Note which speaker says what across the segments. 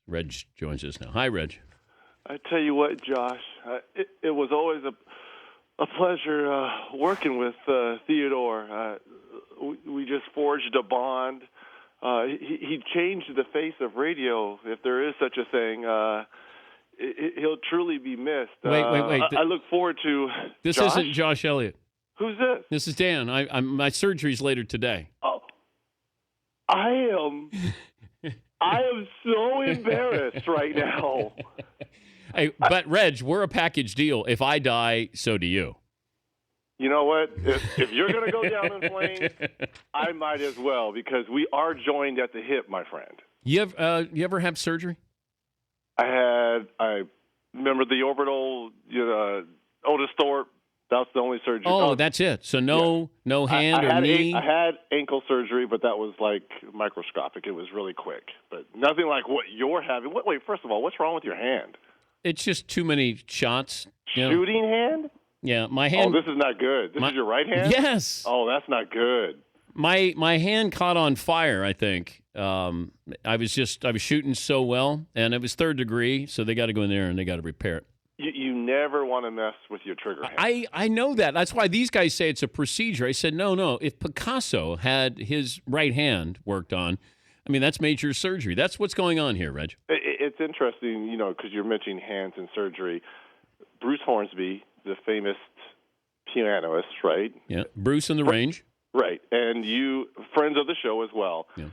Speaker 1: Reg joins us now. Hi, Reg.
Speaker 2: I tell you what, Josh, it was always a pleasure working with Theodore. We just forged a bond. He changed the face of radio, if there is such a thing. He'll truly be missed.
Speaker 1: Wait.
Speaker 2: I look forward to.
Speaker 1: This
Speaker 2: Josh?
Speaker 1: isn't Josh Elliott.
Speaker 2: Who's this?
Speaker 1: This is Dan. My surgery's later today.
Speaker 2: Oh, I am so embarrassed right now.
Speaker 1: Hey, but Reg, we're a package deal. If I die, so do you.
Speaker 2: You know what? If you're going to go down in flames, I might as well, because we are joined at the hip, my friend.
Speaker 1: You ever have surgery?
Speaker 2: I remember the orbital, Otis Thorpe. That's the only surgery.
Speaker 1: Oh, that's it. So no hand or knee?
Speaker 2: I had ankle surgery, but that was like microscopic. It was really quick. But nothing like what you're having. Wait, first of all, what's wrong with your hand?
Speaker 1: It's just too many shots.
Speaker 2: Shooting hand?
Speaker 1: Yeah, my hand.
Speaker 2: Oh, this is not good. This is your right hand?
Speaker 1: Yes.
Speaker 2: Oh, that's not good.
Speaker 1: My hand caught on fire, I think. I was shooting so well, and it was 3rd degree, so they got to go in there and they got to repair it.
Speaker 2: You never want to mess with your trigger hand.
Speaker 1: I know that. That's why these guys say it's a procedure. I said, no. If Picasso had his right hand worked on, I mean, that's major surgery. That's what's going on here, Reg.
Speaker 2: It's interesting, because you're mentioning hands and surgery. Bruce Hornsby, the famous pianist, right?
Speaker 1: Yeah, Bruce in the Range.
Speaker 2: Right, and you, friends of the show as well. Yeah.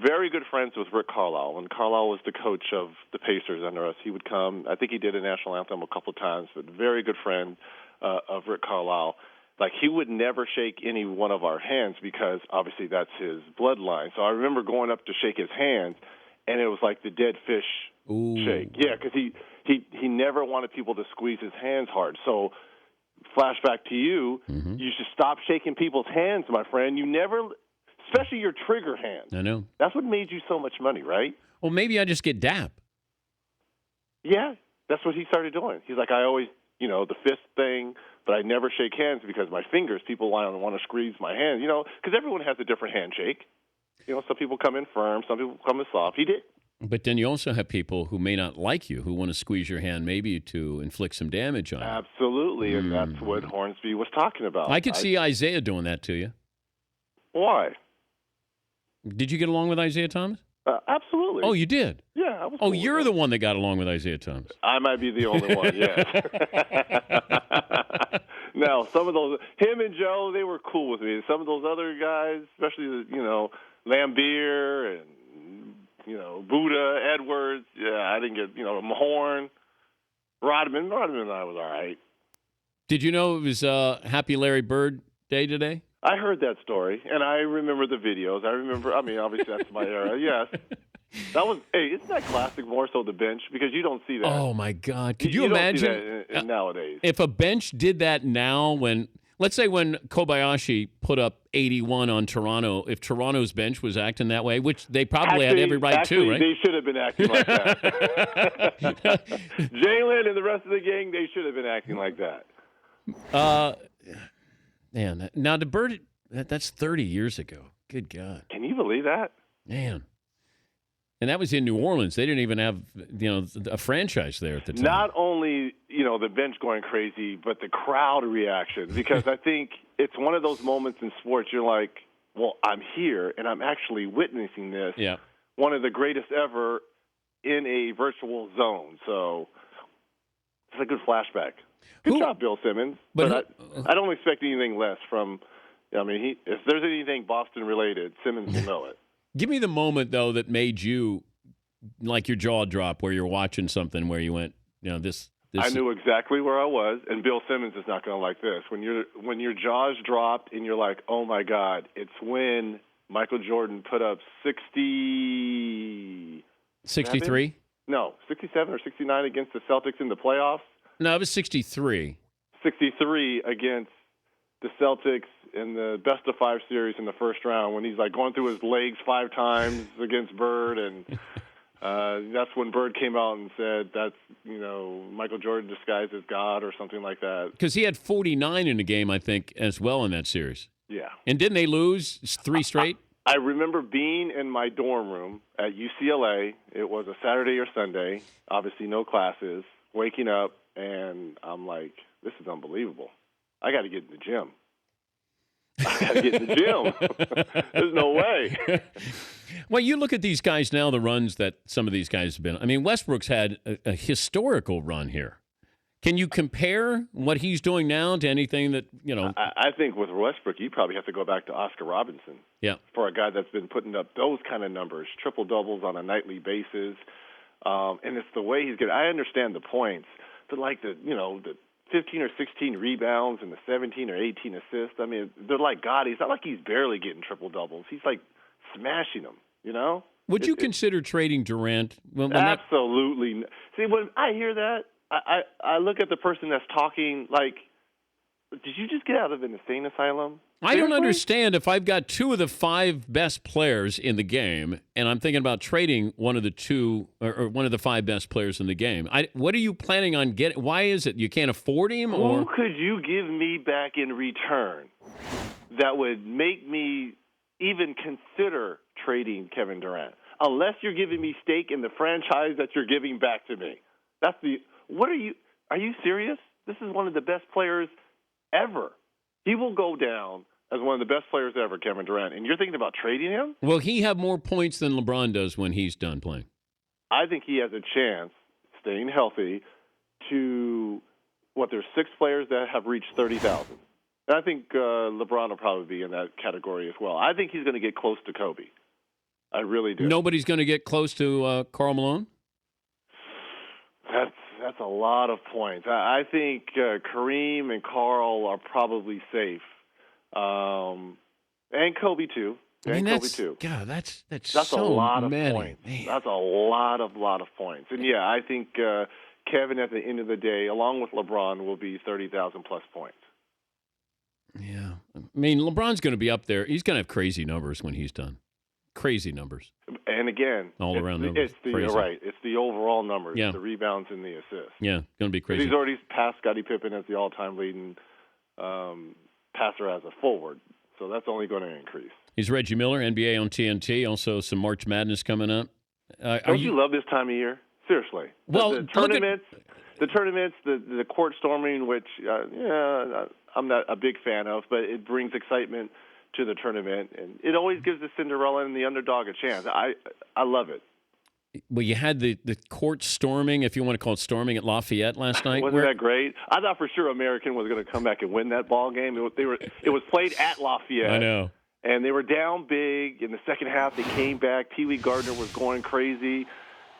Speaker 2: Very good friends with Rick Carlisle. When Carlisle was the coach of the Pacers under us, he would come. I think he did a national anthem a couple of times, but very good friend of Rick Carlisle. Like, he would never shake any one of our hands because, obviously, that's his bloodline. So I remember going up to shake his hands, and it was like the dead fish shake. Yeah, because he never wanted people to squeeze his hands hard. So flashback to you, you should stop shaking people's hands, my friend. You never... Especially your trigger hand.
Speaker 1: I know.
Speaker 2: That's what made you so much money, right?
Speaker 1: Well, maybe I just get dap.
Speaker 2: Yeah, that's what he started doing. He's like, I always, the fist thing, but I never shake hands because my fingers, people want to squeeze my hand, because everyone has a different handshake. Some people come in firm, some people come in soft. He did.
Speaker 1: But then you also have people who may not like you, who want to squeeze your hand maybe to inflict some damage on you.
Speaker 2: Absolutely, and that's what Hornsby was talking about.
Speaker 1: I could see Isaiah doing that to you.
Speaker 2: Why?
Speaker 1: Did you get along with Isaiah Thomas?
Speaker 2: Absolutely.
Speaker 1: Oh, you did?
Speaker 2: Yeah. I was cool
Speaker 1: you're the one that got along with Isaiah Thomas.
Speaker 2: I might be the only one, yes. Now, some of those, him and Joe, they were cool with me. Some of those other guys, especially, Lambier and, Buddha, Edwards, I didn't get, Mahorn, Rodman and I was all right.
Speaker 1: Did you know it was Happy Larry Bird Day today?
Speaker 2: I heard that story, and I remember the videos. Obviously that's my era, yes. That was, isn't that classic more so the bench? Because you don't see that.
Speaker 1: Oh, my God. Could you
Speaker 2: imagine
Speaker 1: imagine
Speaker 2: that nowadays?
Speaker 1: If a bench did that now let's say when Kobayashi put up 81 on Toronto, if Toronto's bench was acting that way, which they probably had every right to, right?
Speaker 2: They should have been acting like that. Jalen and the rest of the gang, they should have been acting like that.
Speaker 1: Man, now the Bird, that's 30 years ago. Good God.
Speaker 2: Can you believe that?
Speaker 1: Man. And that was in New Orleans. They didn't even have, a franchise there at the time.
Speaker 2: Not only, the bench going crazy, but the crowd reaction. Because I think it's one of those moments in sports you're like, well, I'm here, and I'm actually witnessing this.
Speaker 1: Yeah.
Speaker 2: One of the greatest ever in a virtual zone. So it's a good flashback. Good job, Bill Simmons. But I don't expect anything less from, if there's anything Boston-related, Simmons will know it.
Speaker 1: Give me the moment, though, that made you, like your jaw drop where you're watching something where you went, this.
Speaker 2: I knew exactly where I was, and Bill Simmons is not going to like this. When your jaws dropped and you're like, oh, my God, it's when Michael Jordan put up 63? No, 67 or 69 against the Celtics in the playoffs.
Speaker 1: No, it was 63.
Speaker 2: 63 against the Celtics in the best-of-5 series in the first round when he's like going through his legs 5 times against Bird, and that's when Bird came out and said that's, Michael Jordan disguised as God or something like that.
Speaker 1: Because he had 49 in the game, I think, as well in that series.
Speaker 2: Yeah.
Speaker 1: And didn't they lose 3 straight?
Speaker 2: I remember being in my dorm room at UCLA. It was a Saturday or Sunday, obviously no classes, waking up, and I'm like, this is unbelievable. I got to get in the gym. I got to get in the gym. There's no way.
Speaker 1: Well, you look at these guys now, the runs that some of these guys have been. I mean, Westbrook's had a historical run here. Can you compare what he's doing now to anything that, you know?
Speaker 2: I think with Westbrook, you probably have to go back to Oscar Robinson.
Speaker 1: Yeah.
Speaker 2: For a guy that's been putting up those kind of numbers, triple-doubles on a nightly basis. And it's the way he's getting. I understand the points, but like the 15 or 16 rebounds and the 17 or 18 assists, I mean, they're like God. It's not like he's barely getting triple-doubles. He's like smashing them, you know?
Speaker 1: Would you consider trading Durant?
Speaker 2: Absolutely. See, when I hear that, I look at the person that's talking like, did you just get out of an insane asylum?
Speaker 1: I don't understand if I've got 2 of the 5 best players in the game, and I'm thinking about trading one of the 2 or one of the 5 best players in the game. What are you planning on getting? Why is it you can't afford him?
Speaker 2: Who could you give me back in return that would make me even consider trading Kevin Durant? Unless you're giving me stake in the franchise that you're giving back to me. Are you serious? This is one of the best players ever. He will go down as one of the best players ever, Kevin Durant. And you're thinking about trading him?
Speaker 1: Will he have more points than LeBron does when he's done playing?
Speaker 2: I think he has a chance, staying healthy, to there's 6 players that have reached 30,000. And I think LeBron will probably be in that category as well. I think he's going to get close to Kobe. I really do.
Speaker 1: Nobody's going to get close to Karl Malone?
Speaker 2: That's a lot of points. I think Kareem and Karl are probably safe, and Kobe too.
Speaker 1: God, that's
Speaker 2: so a lot of
Speaker 1: many.
Speaker 2: points.
Speaker 1: Man.
Speaker 2: That's a lot of points. And yeah, I think Kevin at the end of the day, along with LeBron, will be 30,000 plus points.
Speaker 1: Yeah, I mean LeBron's going to be up there. He's going to have crazy numbers when he's done. Crazy numbers.
Speaker 2: And again,
Speaker 1: around numbers.
Speaker 2: You're right. It's the overall numbers,
Speaker 1: yeah.
Speaker 2: The rebounds and the assists.
Speaker 1: Yeah, going to be crazy.
Speaker 2: He's already passed Scottie Pippen as the all-time leading passer as a forward, so that's only going to increase.
Speaker 1: He's Reggie Miller, NBA on TNT. Also, some March Madness coming up.
Speaker 2: Don't you love this time of year? Seriously.
Speaker 1: Well,
Speaker 2: the tournaments, the court storming, which I'm not a big fan of, but it brings excitement to the tournament, and it always gives the Cinderella and the underdog a chance. I love it.
Speaker 1: Well, you had the court storming, if you want to call it storming, at Lafayette last night.
Speaker 2: Wasn't that great? I thought for sure American was going to come back and win that ball game. It was played at Lafayette.
Speaker 1: I know.
Speaker 2: And they were down big. In the second half, they came back. Pee Wee Gardner was going crazy.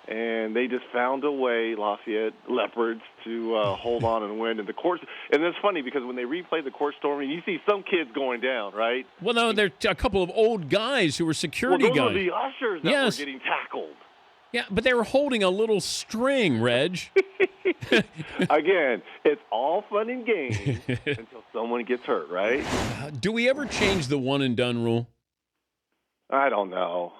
Speaker 2: And they just found a way, Lafayette Leopards, to hold on and win. And it's funny because when they replay the court storming, you see some kids going down, right?
Speaker 1: Well, no, they're a couple of old guys who were security
Speaker 2: guys.
Speaker 1: Those
Speaker 2: were the ushers that were getting tackled.
Speaker 1: Yeah, but they were holding a little string, Reg.
Speaker 2: Again, it's all fun and games until someone gets hurt, right?
Speaker 1: Do we ever change the one-and-done rule?
Speaker 2: I don't know.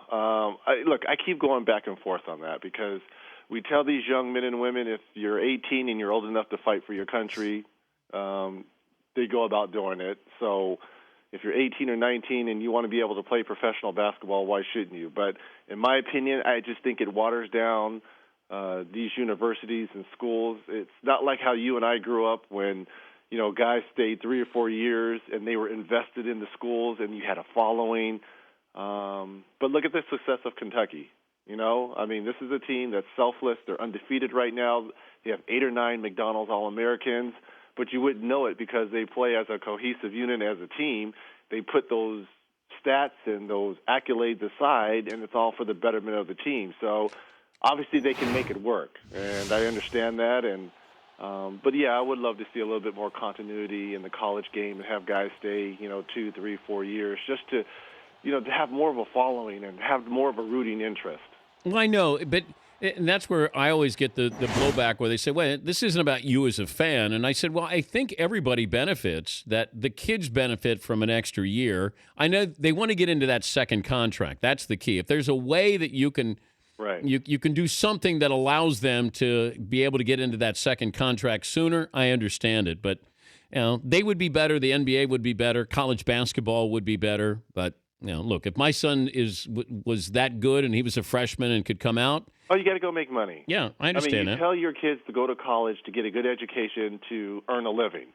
Speaker 2: Look, I keep going back and forth on that because we tell these young men and women if you're 18 and you're old enough to fight for your country, they go about doing it. So if you're 18 or 19 and you want to be able to play professional basketball, why shouldn't you? But in my opinion, I just think it waters down these universities and schools. It's not like how you and I grew up when, guys stayed 3 or 4 years and they were invested in the schools and you had a following. But look at the success of Kentucky. This is a team that's selfless. They're undefeated right now. They have 8 or 9 McDonald's All-Americans, but you wouldn't know it because they play as a cohesive unit as a team. They put those stats and those accolades aside, and it's all for the betterment of the team. So obviously they can make it work, and I understand that. But yeah, I would love to see a little bit more continuity in the college game and have guys stay, 2, 3, 4 years just to have more of a following and have more of a rooting interest.
Speaker 1: Well, I know, and that's where I always get the blowback where they say, well, this isn't about you as a fan. And I said, well, I think everybody benefits, that the kids benefit from an extra year. I know they want to get into that second contract. That's the key. If there's a way that you can you can do something that allows them to be able to get into that second contract sooner, I understand it. But they would be better. The NBA would be better. College basketball would be better. But Now, look, if my son was that good and he was a freshman and could come out,
Speaker 2: Oh, you got to go make money.
Speaker 1: yeah, I understand
Speaker 2: you
Speaker 1: that.
Speaker 2: tell your kids to go to college to get a good education to earn a living.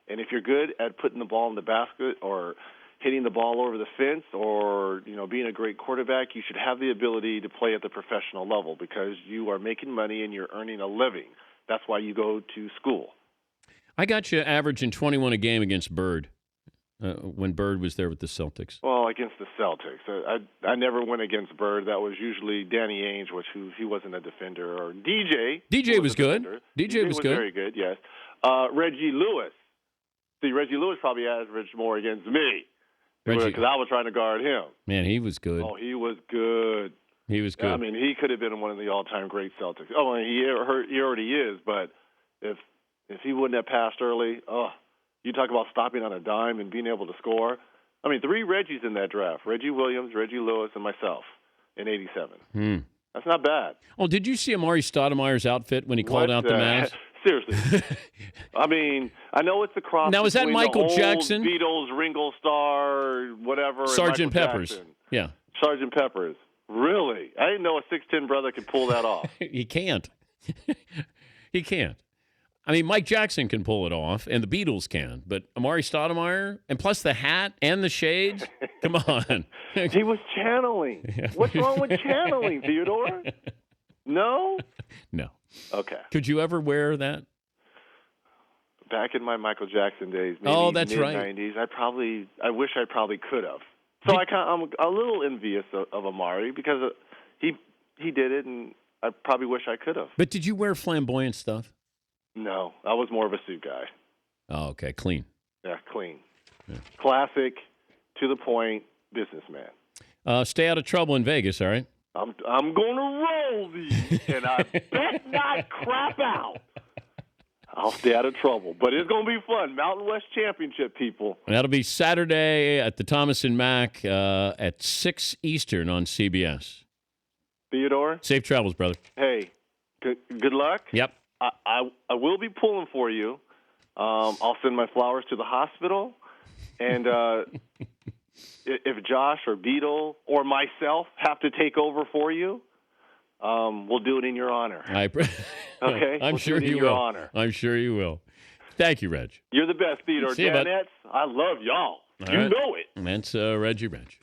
Speaker 2: And if you're good at putting the ball in the basket or hitting the ball over the fence or, being a great quarterback, you should have the ability to play at the professional level because you are making money and you're earning a living. That's why you go to school.
Speaker 1: I got you averaging 21 a game against Bird when Bird was there with the Celtics.
Speaker 2: Well, against the Celtics. I never went against Bird. That was usually Danny Ainge, he wasn't a defender, or DJ.
Speaker 1: DJ was good. DJ was good.
Speaker 2: Very good, yes. Reggie Lewis. See, Reggie Lewis probably averaged more against me because I was trying to guard him.
Speaker 1: Man, he was good.
Speaker 2: Oh, he was good.
Speaker 1: He was good.
Speaker 2: I mean, he could have been one of the all-time great Celtics. Oh, and he already is, but if he wouldn't have passed early, you talk about stopping on a dime and being able to score. I mean, 3 Reggies in that draft: Reggie Williams, Reggie Lewis, and myself in '87. That's not bad.
Speaker 1: Oh, did you see Amari Stoudemire's outfit when he called out the Mavs?
Speaker 2: Seriously. I mean, I know it's a cross.
Speaker 1: Now, is that Michael Jackson?
Speaker 2: Beatles, Ringo Starr, whatever.
Speaker 1: Sgt. Pepper's.
Speaker 2: Jackson.
Speaker 1: Yeah.
Speaker 2: Sgt. Pepper's. Really? I didn't know a 6'10" brother could pull that off.
Speaker 1: He can't. He can't. I mean, Mike Jackson can pull it off, and the Beatles can, but Amari Stoudemire, and plus the hat and the shades, come on.
Speaker 2: He was channeling. What's wrong with channeling, Theodore? No?
Speaker 1: No.
Speaker 2: Okay.
Speaker 1: Could you ever wear that?
Speaker 2: Back in my Michael Jackson days, maybe
Speaker 1: that's right.
Speaker 2: mid-'90s, I wish I probably could have. So I'm a little envious of Amari because he did it, and I probably wish I could have.
Speaker 1: But did you wear flamboyant stuff?
Speaker 2: No, I was more of a suit guy.
Speaker 1: Oh, okay. Clean.
Speaker 2: Yeah, clean. Yeah. Classic, to the point, businessman.
Speaker 1: Stay out of trouble in Vegas, all right?
Speaker 2: I'm going to roll these, and I bet not crap out. I'll stay out of trouble, but it's going to be fun. Mountain West Championship, people.
Speaker 1: That'll be Saturday at the Thomas and Mack at 6 Eastern on CBS.
Speaker 2: Theodore?
Speaker 1: Safe travels, brother.
Speaker 2: Hey, good luck.
Speaker 1: Yep.
Speaker 2: I will be pulling for you. I'll send my flowers to the hospital. And if Josh or Beetle or myself have to take over for you, we'll do it in your honor. Okay?
Speaker 1: I'm sure you will.
Speaker 2: Honor.
Speaker 1: I'm sure you will. Thank you, Reg.
Speaker 2: You're the best, Theodore. Danettes, I love y'all. You know it.
Speaker 1: That's Reggie Reg.